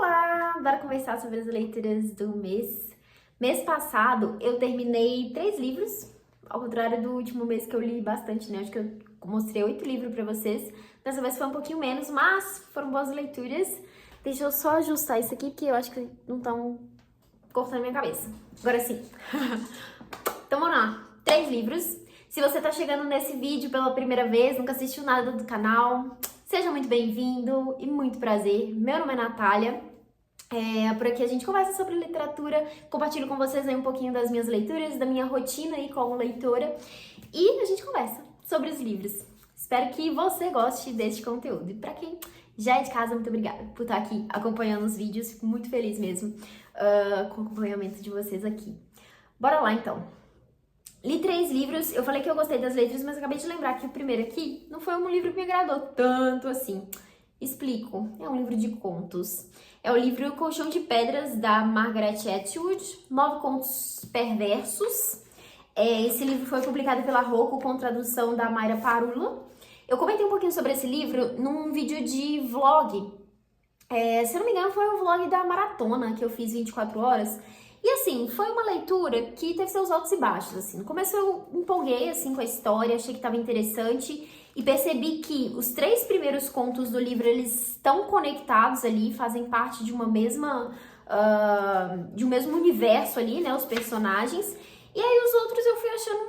Olá! Bora conversar sobre as leituras do mês. Mês passado eu terminei 3 livros, ao contrário do último mês que eu li bastante, né? Acho que eu mostrei 8 livros pra vocês. Dessa vez foi um pouquinho menos, mas foram boas leituras. Deixa eu só ajustar isso aqui, porque eu acho que não estão cortando minha cabeça. Agora sim. Então vamos lá. 3 livros. Se você tá chegando nesse vídeo pela primeira vez, nunca assistiu nada do canal, seja muito bem-vindo e muito prazer. Meu nome é Natália. Por aqui a gente conversa sobre literatura, compartilho com vocês aí um pouquinho das minhas leituras, da minha rotina aí como leitora e a gente conversa sobre os livros. Espero que você goste deste conteúdo. E pra quem já é de casa, muito obrigada por estar aqui acompanhando os vídeos. Fico muito feliz mesmo com o acompanhamento de vocês aqui. Bora lá então. Li 3 livros, eu falei que eu gostei das leituras, mas acabei de lembrar que o primeiro aqui não foi um livro que me agradou tanto assim. Explico, é um livro de contos. É o livro Colchão de Pedras, da Margaret Atwood, 9 contos perversos. Esse livro foi publicado pela Rocco com tradução da Mayra Parula. Eu comentei um pouquinho sobre esse livro num vídeo de vlog. Se eu não me engano, foi o vlog da maratona que eu fiz 24 horas. E assim, foi uma leitura que teve seus altos e baixos, assim. No começo eu empolguei, assim, com a história, achei que estava interessante e percebi que os 3 primeiros contos do livro, eles estão conectados ali, fazem parte de uma mesma, de um mesmo universo ali, né, os personagens. E aí os outros eu fui achando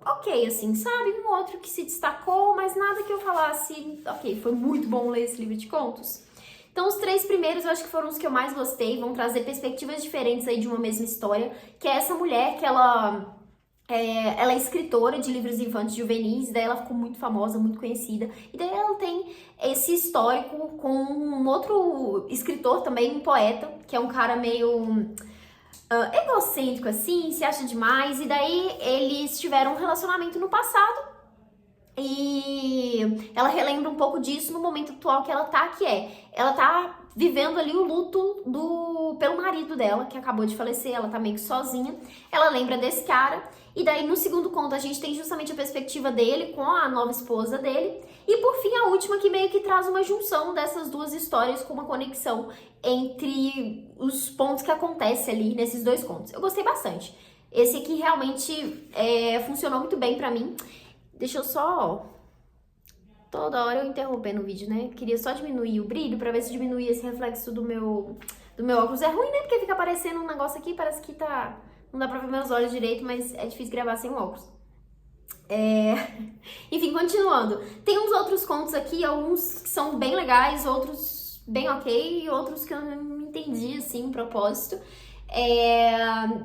ok, assim, sabe? Um outro que se destacou, mas nada que eu falasse, ok, foi muito bom ler esse livro de contos. Então, os 3 primeiros eu acho que foram os que eu mais gostei, vão trazer perspectivas diferentes aí de uma mesma história, que é essa mulher que ela é escritora de livros infantis juvenis, daí ela ficou muito famosa, muito conhecida, e daí ela tem esse histórico com um outro escritor também, um poeta, que é um cara meio egocêntrico assim, se acha demais, e daí eles tiveram um relacionamento no passado, e ela relembra um pouco disso no momento atual que ela tá, ela tá vivendo ali o luto pelo marido dela, que acabou de falecer, ela tá meio que sozinha. Ela lembra desse cara, e daí no segundo conto a gente tem justamente a perspectiva dele com a nova esposa dele. E por fim a última que meio que traz uma junção dessas duas histórias com uma conexão entre os pontos que acontecem ali nesses 2 contos. Eu gostei bastante. Esse aqui realmente funcionou muito bem pra mim. Deixa eu só... Toda hora eu interrompendo o vídeo, né? Queria só diminuir o brilho pra ver se diminuía esse reflexo do meu óculos. É ruim, né? Porque fica aparecendo um negócio aqui, parece que tá... Não dá pra ver meus olhos direito, mas é difícil gravar sem o óculos. Enfim, continuando. Tem uns outros contos aqui, alguns que são bem legais, outros bem ok, e outros que eu não entendi, assim, o propósito.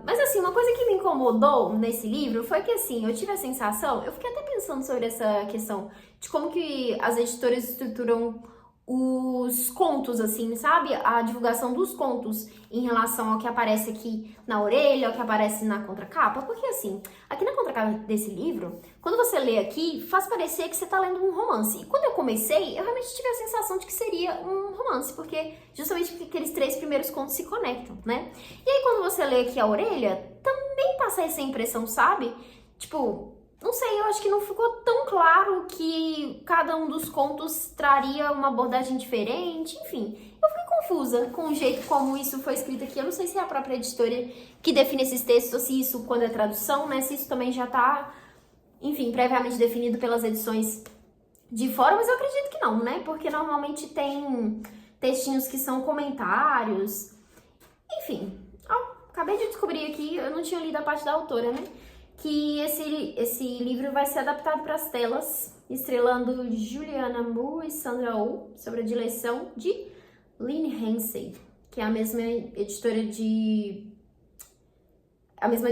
Mas assim, uma coisa que me incomodou nesse livro foi que assim, eu tive a sensação, eu fiquei até pensando sobre essa questão de como que as editoras estruturam os contos, assim, sabe? A divulgação dos contos em relação ao que aparece aqui na orelha, ao que aparece na contracapa, porque assim, aqui na contracapa desse livro, quando você lê aqui, faz parecer que você tá lendo um romance. E quando eu comecei, eu realmente tive a sensação de que seria um romance, porque justamente porque aqueles 3 primeiros contos se conectam, né? E aí quando você lê aqui a orelha, também passa essa impressão, sabe? Tipo, não sei, eu acho que não ficou tão claro que cada um dos contos traria uma abordagem diferente, enfim. Eu fiquei confusa com o jeito como isso foi escrito aqui. Eu não sei se é a própria editora que define esses textos, ou se isso, quando é tradução, né, se isso também já tá, enfim, previamente definido pelas edições de fora, mas eu acredito que não, né, porque normalmente tem textinhos que são comentários, enfim. Acabei de descobrir aqui, eu não tinha lido a parte da autora, né, que esse livro vai ser adaptado para as telas, estrelando Juliana Moore e Sandra Oh, sobre a direção de Lynne Hensey, que é a mesma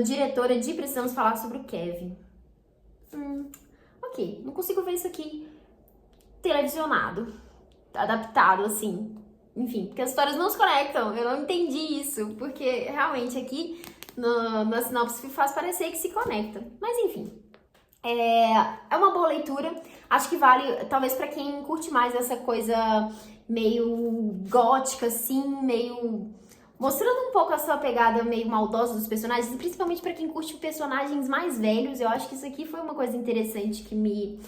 diretora de Precisamos Falar sobre o Kevin. Ok, não consigo ver isso aqui televisionado, adaptado assim, enfim, porque as histórias não se conectam, eu não entendi isso, porque realmente aqui na sinopse faz parecer que se conecta. Mas enfim, é uma boa leitura. Acho que vale, talvez pra quem curte mais essa coisa meio gótica, assim, meio mostrando um pouco essa pegada meio maldosa dos personagens, e principalmente para quem curte personagens mais velhos. Eu acho que isso aqui foi uma coisa interessante que me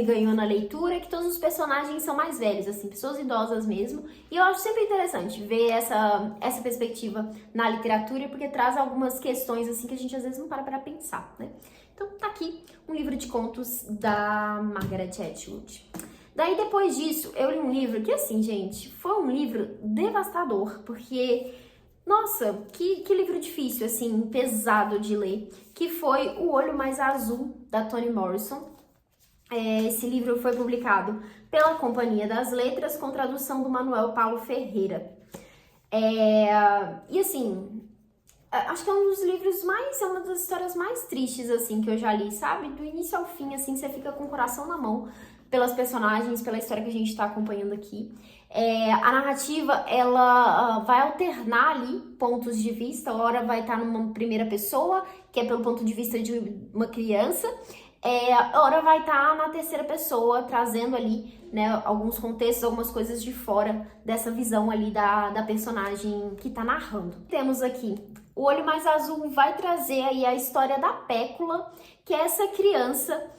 ganhou na leitura, que todos os personagens são mais velhos, assim, pessoas idosas mesmo. E eu acho sempre interessante ver essa perspectiva na literatura, porque traz algumas questões, assim, que a gente às vezes não para pensar, né? Então tá aqui um livro de contos da Margaret Atwood. Daí, depois disso, eu li um livro que, assim, gente, foi um livro devastador, porque, nossa, que livro difícil, assim, pesado de ler, que foi O Olho Mais Azul, da Toni Morrison. Esse livro foi publicado pela Companhia das Letras, com tradução do Manuel Paulo Ferreira. E, assim, acho que é um dos livros é uma das histórias mais tristes, assim, que eu já li, sabe? Do início ao fim, assim, você fica com o coração na mão pelas personagens, pela história que a gente tá acompanhando aqui. A narrativa, ela vai alternar ali pontos de vista. A hora vai estar numa primeira pessoa, que é pelo ponto de vista de uma criança. A hora vai estar na terceira pessoa, trazendo ali, né, alguns contextos, algumas coisas de fora dessa visão ali da personagem que tá narrando. Temos aqui O Olho Mais Azul, vai trazer aí a história da Pécula, que é essa criança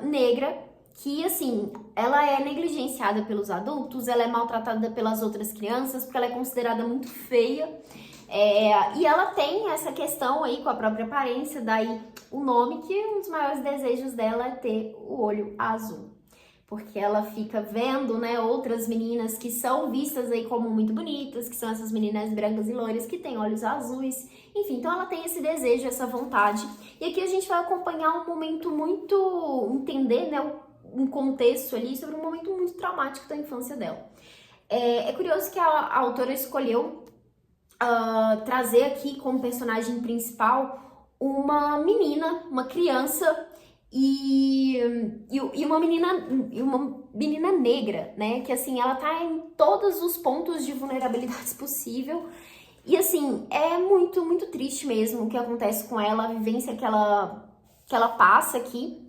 negra que, assim, ela é negligenciada pelos adultos, ela é maltratada pelas outras crianças, porque ela é considerada muito feia. E ela tem essa questão aí com a própria aparência, daí o nome, que um dos maiores desejos dela é ter o olho azul. Porque ela fica vendo, né, outras meninas que são vistas aí como muito bonitas, que são essas meninas brancas e loiras que têm olhos azuis. Enfim, então ela tem esse desejo, essa vontade. E aqui a gente vai acompanhar um momento entender, né, um contexto ali sobre um momento muito traumático da infância dela. É curioso que a autora escolheu trazer aqui como personagem principal uma menina, uma criança e uma menina negra, né? Que, assim, ela tá em todos os pontos de vulnerabilidade possível. E, assim, é muito, muito triste mesmo o que acontece com ela, a vivência que ela passa aqui.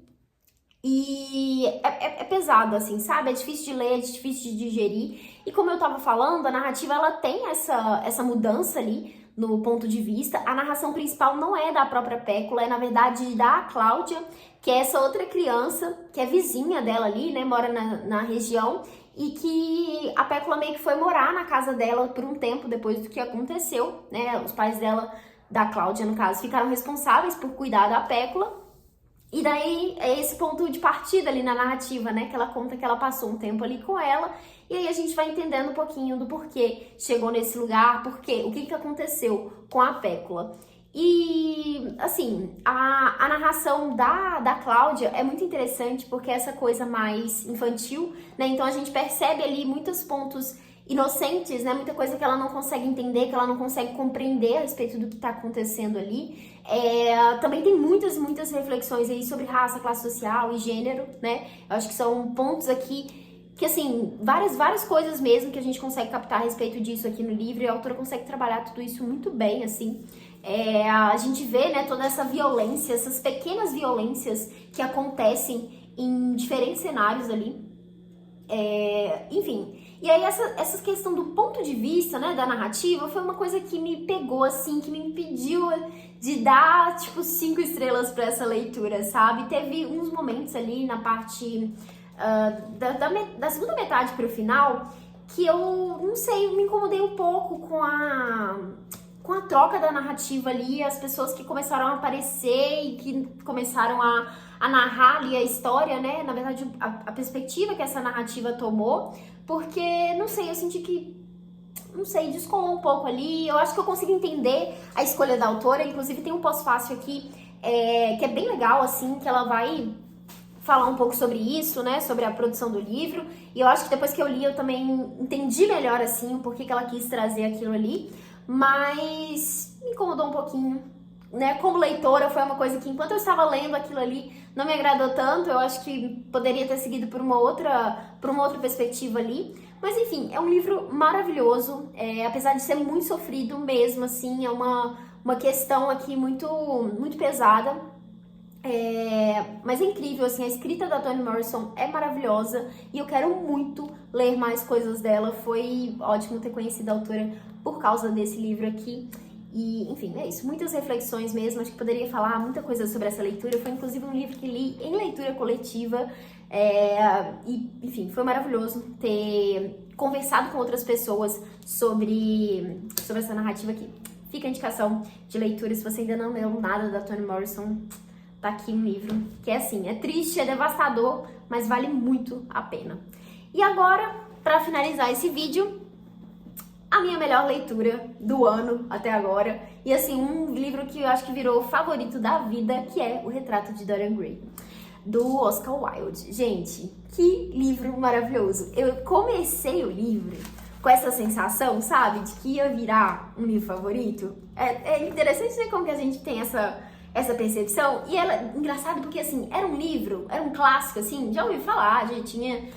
E é pesado, assim, sabe? É difícil de ler, é difícil de digerir. E como eu tava falando, a narrativa, ela tem essa mudança ali no ponto de vista. A narração principal não é da própria Pécula, é, na verdade, da Cláudia, que é essa outra criança, que é vizinha dela ali, né? Mora na região. E que a Pécula meio que foi morar na casa dela por um tempo depois do que aconteceu, né? Os pais dela, da Cláudia, no caso, ficaram responsáveis por cuidar da Pécula. E daí é esse ponto de partida ali na narrativa, né? Que ela conta que ela passou um tempo ali com ela. E aí a gente vai entendendo um pouquinho do porquê chegou nesse lugar, o que aconteceu com a Pécula. E, assim, a narração da Cláudia é muito interessante porque é essa coisa mais infantil, né? Então a gente percebe ali muitos pontos inocentes, né? Muita coisa que ela não consegue entender, que ela não consegue compreender a respeito do que tá acontecendo ali. Também tem muitas reflexões aí sobre raça, classe social e gênero, né? Eu acho que são pontos aqui que, assim, várias coisas mesmo que a gente consegue captar a respeito disso aqui no livro, e a autora consegue trabalhar tudo isso muito bem, assim. A gente vê, né, toda essa violência, essas pequenas violências que acontecem em diferentes cenários ali. Enfim, e aí essa questão do ponto de vista, né, da narrativa foi uma coisa que me pegou, assim, que me impediu de dar, tipo, 5 estrelas pra essa leitura, sabe? Teve uns momentos ali na parte da segunda metade pro final que eu, não sei, me incomodei um pouco com a troca da narrativa ali, as pessoas que começaram a aparecer e que começaram a narrar ali a história, né? Na verdade, a perspectiva que essa narrativa tomou, porque, não sei, eu senti que, não sei, descolou um pouco ali. Eu acho que eu consigo entender a escolha da autora, inclusive tem um pós-fácil aqui que é bem legal, assim, que ela vai falar um pouco sobre isso, né, sobre a produção do livro, e eu acho que depois que eu li eu também entendi melhor, assim, o porquê que ela quis trazer aquilo ali, mas me incomodou um pouquinho, né, como leitora foi uma coisa que enquanto eu estava lendo aquilo ali não me agradou tanto. Eu acho que poderia ter seguido por uma outra perspectiva ali, mas enfim, é um livro maravilhoso, apesar de ser muito sofrido mesmo, assim, é uma questão aqui muito, muito pesada. Mas é incrível, assim, a escrita da Toni Morrison é maravilhosa e eu quero muito ler mais coisas dela. Foi ótimo ter conhecido a autora por causa desse livro aqui. E, enfim, é isso. Muitas reflexões mesmo. Acho que poderia falar muita coisa sobre essa leitura. Foi, inclusive, um livro que li em leitura coletiva. E, enfim, foi maravilhoso ter conversado com outras pessoas sobre essa narrativa aqui. Fica a indicação de leitura. Se você ainda não leu nada da Toni Morrison, tá aqui um livro que é assim, é triste, é devastador, mas vale muito a pena. E agora, para finalizar esse vídeo, a minha melhor leitura do ano até agora. E assim, um livro que eu acho que virou favorito da vida, que é O Retrato de Dorian Gray, do Oscar Wilde. Gente, que livro maravilhoso. Eu comecei o livro com essa sensação, sabe, de que ia virar um livro favorito. É interessante ver como que a gente tem essa percepção. E ela, engraçado porque, assim, era um livro, era um clássico, assim, já ouvi falar, já tinha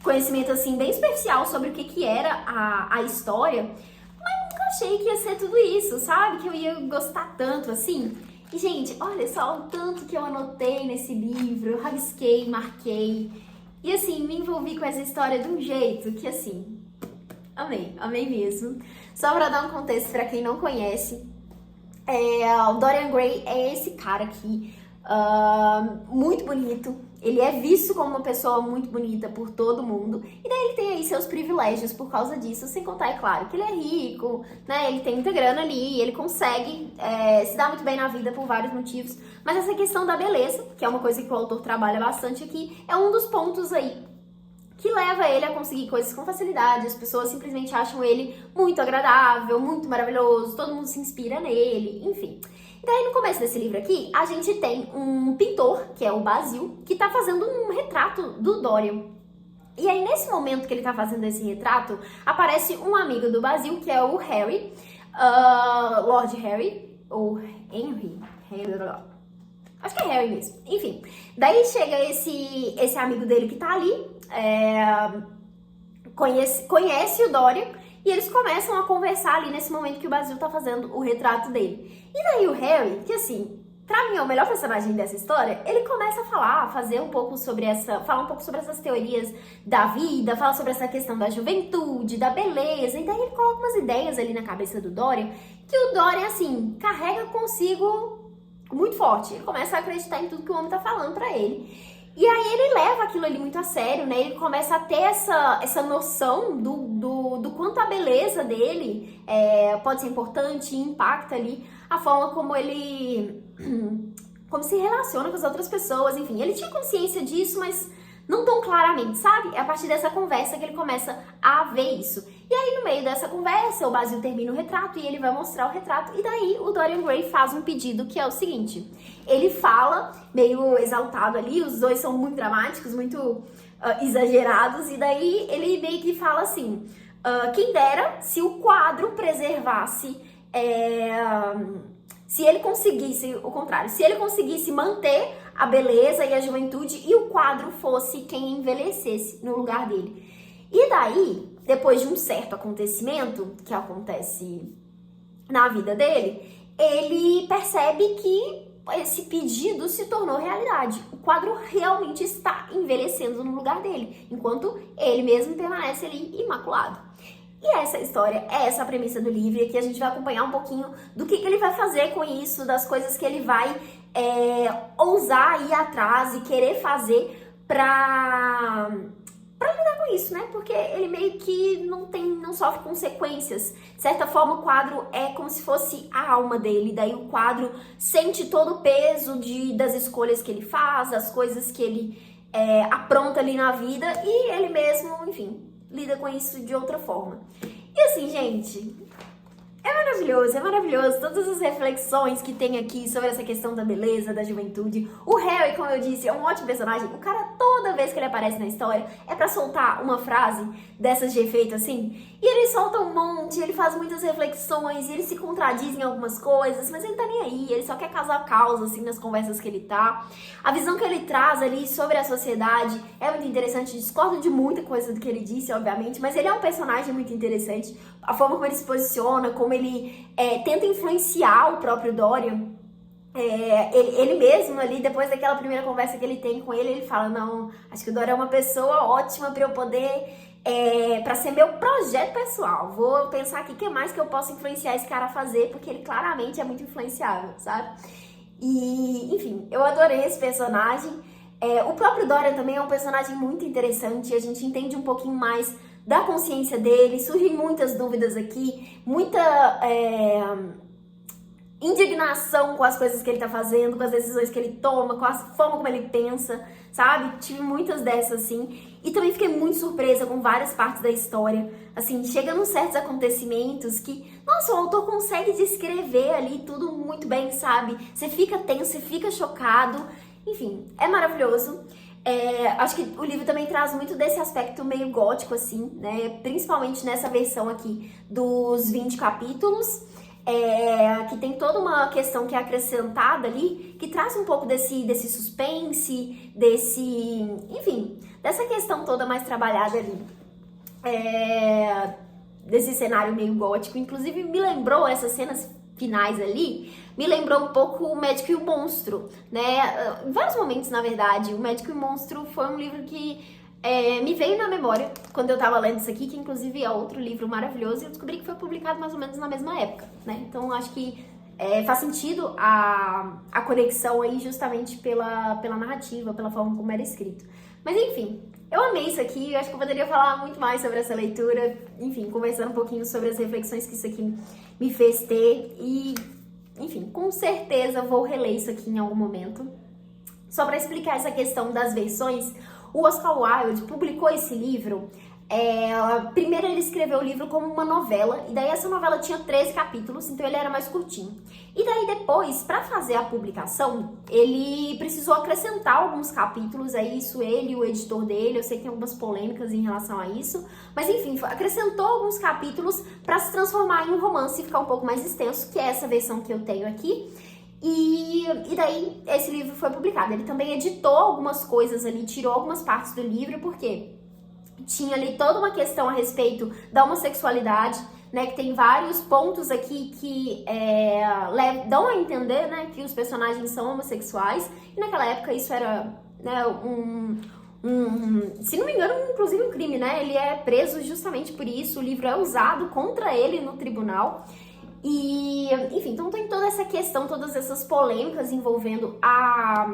conhecimento, assim, bem especial sobre o que era a história, mas nunca achei que ia ser tudo isso, sabe? Que eu ia gostar tanto, assim. E, gente, olha só o tanto que eu anotei nesse livro, eu rabisquei, marquei, e, assim, me envolvi com essa história de um jeito que, assim, amei mesmo. Só pra dar um contexto pra quem não conhece, o Dorian Gray é esse cara aqui, muito bonito. Ele é visto como uma pessoa muito bonita por todo mundo. E daí ele tem aí seus privilégios por causa disso. Sem contar, é claro, que ele é rico, né? Ele tem muita grana ali, ele consegue se dar muito bem na vida por vários motivos. Mas essa questão da beleza, que é uma coisa que o autor trabalha bastante aqui, é um dos pontos aí que leva ele a conseguir coisas com facilidade. As pessoas simplesmente acham ele muito agradável, muito maravilhoso, todo mundo se inspira nele, enfim. E daí, no começo desse livro aqui, a gente tem um pintor, que é o Basil, que tá fazendo um retrato do Dorian. E aí, nesse momento que ele tá fazendo esse retrato, aparece um amigo do Basil, que é o Harry, Lord Harry, ou Henry, acho que é Harry mesmo. Enfim, daí chega esse amigo dele que tá ali, conhece o Dorian, e eles começam a conversar ali nesse momento que o Basil tá fazendo o retrato dele. E daí o Harry, que assim, pra mim é o melhor personagem dessa história, ele começa a falar um pouco sobre essas teorias da vida, fala sobre essa questão da juventude, da beleza, e daí ele coloca umas ideias ali na cabeça do Dorian, que o Dorian, assim, carrega consigo muito forte. Ele começa a acreditar em tudo que o homem tá falando pra ele. E aí ele leva aquilo ali muito a sério, né? Ele começa a ter essa noção do quanto a beleza dele pode ser importante e impacta ali a forma como ele se relaciona com as outras pessoas. Enfim, ele tinha consciência disso, mas não tão claramente, sabe? É a partir dessa conversa que ele começa a ver isso. E aí, no meio dessa conversa, o Basil termina o retrato e ele vai mostrar o retrato. E daí, o Dorian Gray faz um pedido que é o seguinte. Ele fala, meio exaltado ali, os dois são muito dramáticos, muito exagerados. E daí, ele meio que fala assim, quem dera se o quadro preservasse... se ele conseguisse, o contrário, se ele conseguisse manter a beleza e a juventude e o quadro fosse quem envelhecesse no lugar dele. E daí, depois de um certo acontecimento que acontece na vida dele, ele percebe que esse pedido se tornou realidade. O quadro realmente está envelhecendo no lugar dele, enquanto ele mesmo permanece ali imaculado. E essa história, essa a premissa do livro, e aqui a gente vai acompanhar um pouquinho do que ele vai fazer com isso, das coisas que ele vai ousar ir atrás e querer fazer pra lidar com isso, né? Porque ele meio que não sofre consequências. De certa forma, o quadro é como se fosse a alma dele, daí o quadro sente todo o peso das escolhas que ele faz, das coisas que ele apronta ali na vida, e ele mesmo, enfim, lida com isso de outra forma. E assim, gente, é maravilhoso todas as reflexões que tem aqui sobre essa questão da beleza, da juventude. O Harry, como eu disse, é um ótimo personagem. O cara, toda vez que ele aparece na história, é pra soltar uma frase dessas de efeito assim. E ele solta um monte, ele faz muitas reflexões, e ele se contradiz em algumas coisas, mas ele tá nem aí, ele só quer causar causa, assim, nas conversas que ele tá. A visão que ele traz ali sobre a sociedade é muito interessante, discordo de muita coisa do que ele disse, obviamente, mas ele é um personagem muito interessante. A forma como ele se posiciona, como ele tenta influenciar o próprio Dorian Ele mesmo ali, depois daquela primeira conversa que ele tem com ele fala, não, acho que o Dora é uma pessoa ótima para eu poder, para ser meu projeto pessoal. Vou pensar aqui o que mais que eu posso influenciar esse cara a fazer, porque ele claramente é muito influenciável, sabe? E, enfim, eu adorei esse personagem. O próprio Dorian também é um personagem muito interessante, a gente entende um pouquinho mais da consciência dele, surgem muitas dúvidas aqui, muita indignação com as coisas que ele tá fazendo, com as decisões que ele toma, com a forma como ele pensa, sabe? Tive muitas dessas, assim. E também fiquei muito surpresa com várias partes da história. Assim, chega num certos acontecimentos que, nossa, o autor consegue descrever ali tudo muito bem, sabe? Você fica tenso, você fica chocado. Enfim, é maravilhoso. Acho que o livro também traz muito desse aspecto meio gótico, assim, né? Principalmente nessa versão aqui dos 20 capítulos. Que tem toda uma questão que é acrescentada ali, que traz um pouco desse suspense, enfim, dessa questão toda mais trabalhada ali, desse cenário meio gótico. Inclusive me lembrou essas cenas finais ali, me lembrou um pouco O Médico e o Monstro, né? Em vários momentos, na verdade. O Médico e o Monstro foi um livro que me veio na memória quando eu tava lendo isso aqui, que inclusive é outro livro maravilhoso, e eu descobri que foi publicado mais ou menos na mesma época, né? Então acho que faz sentido a conexão aí justamente pela narrativa, pela forma como era escrito. Mas enfim, eu amei isso aqui, eu acho que eu poderia falar muito mais sobre essa leitura, enfim, conversando um pouquinho sobre as reflexões que isso aqui me fez ter e, enfim, com certeza vou reler isso aqui em algum momento. Só para explicar essa questão das versões, o Oscar Wilde publicou esse livro, primeiro ele escreveu o livro como uma novela, e daí essa novela tinha 13 capítulos, então ele era mais curtinho. E daí depois, para fazer a publicação, ele precisou acrescentar alguns capítulos, isso ele e o editor dele, eu sei que tem algumas polêmicas em relação a isso, mas enfim, acrescentou alguns capítulos para se transformar em um romance e ficar um pouco mais extenso, que é essa versão que eu tenho aqui. E daí esse livro foi publicado. Ele também editou algumas coisas ali, tirou algumas partes do livro, porque tinha ali toda uma questão a respeito da homossexualidade, né, que tem vários pontos aqui que dão a entender, né, que os personagens são homossexuais, e naquela época isso era, né, se não me engano, inclusive um crime, né, ele é preso justamente por isso, o livro é usado contra ele no tribunal. E, enfim, então tem toda essa questão, todas essas polêmicas envolvendo a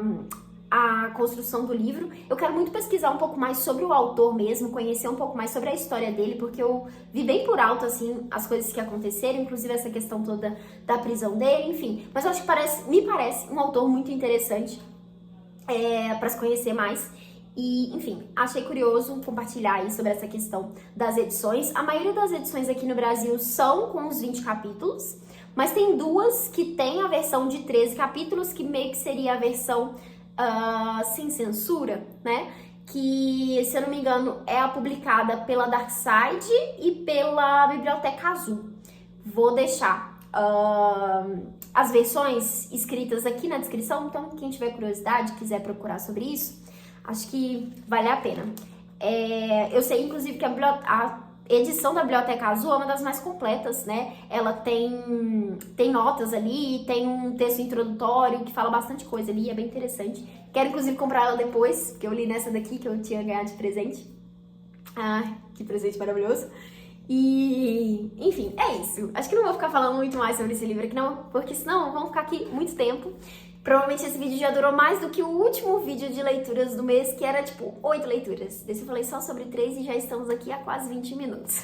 construção do livro. Eu quero muito pesquisar um pouco mais sobre o autor mesmo, conhecer um pouco mais sobre a história dele, porque eu vi bem por alto, assim, as coisas que aconteceram, inclusive essa questão toda da prisão dele, enfim. Mas eu acho que me parece um autor muito interessante para se conhecer mais. E, enfim, achei curioso compartilhar aí sobre essa questão das edições. A maioria das edições aqui no Brasil são com os 20 capítulos, mas tem duas que tem a versão de 13 capítulos, que meio que seria a versão sem censura, né? Que, se eu não me engano, é a publicada pela Darkside e pela Biblioteca Azul. Vou deixar as versões escritas aqui na descrição, então quem tiver curiosidade, quiser procurar sobre isso, acho que vale a pena. Eu sei, inclusive, que a edição da Biblioteca Azul é uma das mais completas, né? Ela tem notas ali, tem um texto introdutório que fala bastante coisa ali, é bem interessante. Quero, inclusive, comprar ela depois, porque eu li nessa daqui que eu tinha ganhado de presente. Ah, que presente maravilhoso. E, enfim, é isso. Acho que não vou ficar falando muito mais sobre esse livro aqui, não, porque senão vamos ficar aqui muito tempo. Provavelmente esse vídeo já durou mais do que o último vídeo de leituras do mês, que era tipo 8 leituras. Desse eu falei só sobre 3 e já estamos aqui há quase 20 minutos.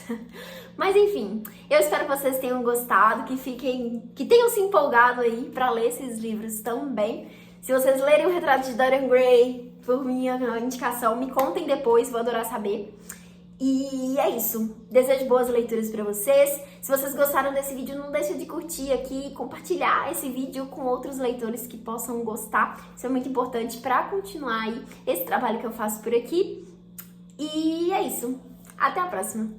Mas enfim, eu espero que vocês tenham gostado, que tenham se empolgado aí pra ler esses livros também. Se vocês lerem O Retrato de Dorian Gray, por minha indicação, me contem depois, vou adorar saber. E é isso. Desejo boas leituras pra vocês. Se vocês gostaram desse vídeo, não deixa de curtir aqui, compartilhar esse vídeo com outros leitores que possam gostar. Isso é muito importante pra continuar aí esse trabalho que eu faço por aqui. E é isso. Até a próxima.